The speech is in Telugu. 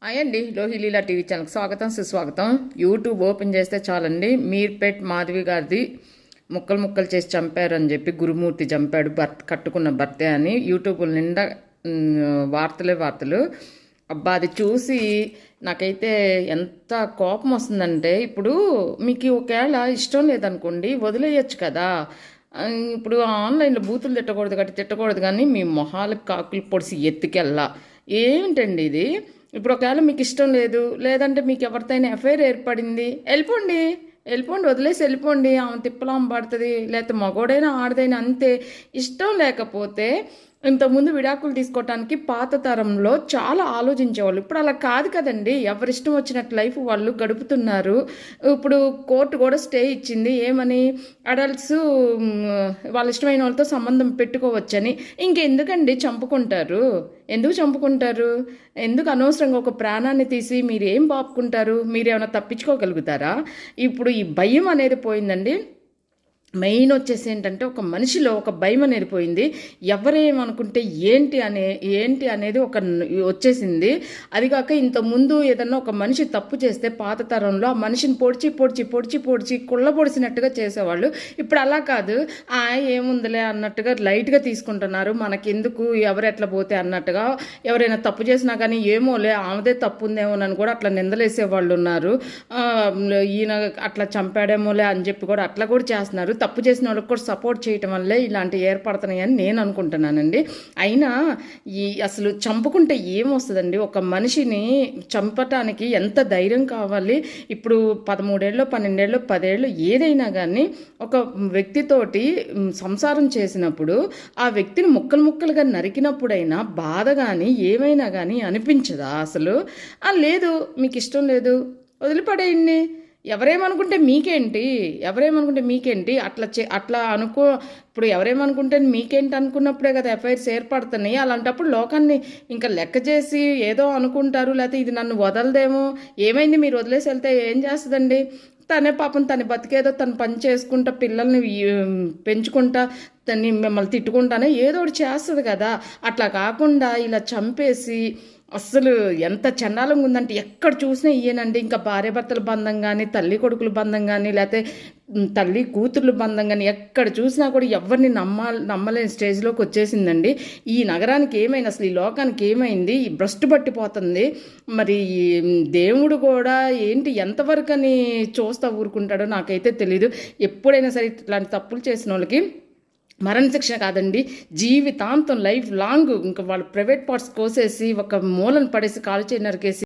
అయ్యండి లోహిలీలా టీవీ ఛానల్కి స్వాగతం సుస్వాగతం. యూట్యూబ్ ఓపెన్ చేస్తే చాలండి మీర్పేట్ మాధవి గారిది ముక్కలు ముక్కలు చేసి చంపారని చెప్పి గురుమూర్తి చంపాడు కట్టుకున్న భర్తే అని యూట్యూబ్ నిండా వార్తలు. అబ్బా అది చూసి నాకైతే ఎంత కోపం వస్తుందంటే, ఇప్పుడు మీకు ఒకవేళ ఇష్టం లేదనుకోండి వదిలేయచ్చు కదా. ఇప్పుడు ఆన్లైన్లో బూతులు తిట్టకూడదు కానీ మీ మొహాలకు కాకులు పొడిసి ఎత్తుకెళ్ళా ఏమిటండి ఇది. ఇప్పుడు ఒకవేళ మీకు ఇష్టం లేదు, లేదంటే మీకు ఎవరితో ఎఫ్ఐఆర్ ఏర్పడింది, వెళ్ళిపోండి వదిలేసి వెళ్ళిపోండి. ఆమె తిప్పలాం పడుతుంది, లేకపోతే మగోడైనా ఆడదైనా అంతే. ఇష్టం లేకపోతే ఇంతకుముందు విడాకులు తీసుకోవటానికి పాత తరంలో చాలా ఆలోచించేవాళ్ళు. ఇప్పుడు అలా కాదు కదండి, ఎవరిష్టం వచ్చినట్టు లైఫ్ వాళ్ళు గడుపుతున్నారు. ఇప్పుడు కోర్టు కూడా స్టే ఇచ్చింది, ఏమని అడల్ట్స్ వాళ్ళ ఇష్టమైన వాళ్ళతో సంబంధం పెట్టుకోవచ్చని. ఇంకెందుకండి చంపుకుంటారు, ఎందుకు అనవసరంగా ఒక ప్రాణాన్ని తీసి మీరేం బాపుకుంటారు? మీరేమైనా తప్పించుకోగలుగుతారా? ఇప్పుడు ఈ భయం అనేది పోయిందండి. మెయిన్ వచ్చేసి ఏంటంటే ఒక మనిషిలో ఒక భయం అనేది పోయింది. ఎవరేమనుకుంటే ఏంటి అనేది ఒక వచ్చేసింది. అది కాక ఇంతకుముందు ఏదన్నా ఒక మనిషి తప్పు చేస్తే పాత తరంలో ఆ మనిషిని పొడిచి కుళ్ళ పొడిచినట్టుగా చేసేవాళ్ళు. ఇప్పుడు అలా కాదు, ఏముందిలే అన్నట్టుగా లైట్గా తీసుకుంటున్నారు. మనకెందుకు ఎవరెట్లా పోతే అన్నట్టుగా. ఎవరైనా తప్పు చేసినా కానీ ఏమోలే ఆమెదే తప్పు ఉందేమోనని కూడా అట్లా నిందలేసే వాళ్ళు ఉన్నారు. ఈయన అట్లా చంపాడేమోలే అని చెప్పి కూడా అట్లా కూడా చేస్తున్నారు. తప్పు చేసిన వాళ్ళకి కూడా సపోర్ట్ చేయటం వల్లే ఇలాంటివి ఏర్పడుతున్నాయని నేను అనుకుంటున్నానండి. అయినా అసలు చంపుకుంటే ఏమొస్తుందండి? ఒక మనిషిని చంపటానికి ఎంత ధైర్యం కావాలి? ఇప్పుడు 13 ఏళ్ళు 12 ఏళ్ళు 10 ఏళ్ళు ఏదైనా కానీ ఒక వ్యక్తితోటి సంసారం చేసినప్పుడు ఆ వ్యక్తిని ముక్కలుగా నరికినప్పుడైనా బాధ కానీ ఏమైనా కానీ అనిపించదా అసలు? లేదు, మీకు ఇష్టం లేదు వదిలిపడేయండి. ఎవరేమనుకుంటే మీకేంటి? అట్లా అనుకో. ఇప్పుడు ఎవరేమనుకుంటే మీకేంటి అనుకున్నప్పుడే కదా ఎఫ్ఐఆర్స్ ఏర్పడుతున్నాయి. అలాంటప్పుడు లోకాన్ని ఇంకా లెక్క చేసి ఏదో అనుకుంటారు, లేకపోతే ఇది నన్ను వదలదేమో, ఏమైంది మీరు వదిలేసి వెళ్తే ఏం చేస్తుందండి? తనే పాపం తన బతికేదో తను పని చేసుకుంటా పిల్లల్ని పెంచుకుంటా మిమ్మల్ని తిట్టుకుంటానే ఏదో ఒకటి చేస్తుంది కదా. అట్లా కాకుండా ఇలా చంపేసి అస్సలు ఎంత చండాలంగా ఉందంటే ఎక్కడ చూసినా ఇయ్యేనండి. ఇంకా భార్యాభర్తల బంధం కానీ, తల్లి కొడుకుల బంధం కానీ, లేకపోతే తల్లి కూతుర్ల బంధం కానీ ఎక్కడ చూసినా కూడా ఎవరిని నమ్మలేని స్టేజ్లోకి వచ్చేసిందండి. ఈ నగరానికి ఏమైంది అసలు? ఈ లోకానికి ఏమైంది? ఈ భ్రష్టు పట్టిపోతుంది. మరి దేవుడు కూడా ఏంటి ఎంతవరకు అని చూస్తా ఊరుకుంటాడో నాకైతే తెలీదు. ఎప్పుడైనా సరే ఇట్లాంటి తప్పులు చేసిన వాళ్ళకి మరణశిక్ష కాదండి, జీవితాంతం లైఫ్ లాంగ్ ఇంకా వాళ్ళు ప్రైవేట్ పార్ట్స్ కోసేసి ఒక మూలను పడేసి కాలు చేయి నరికేసి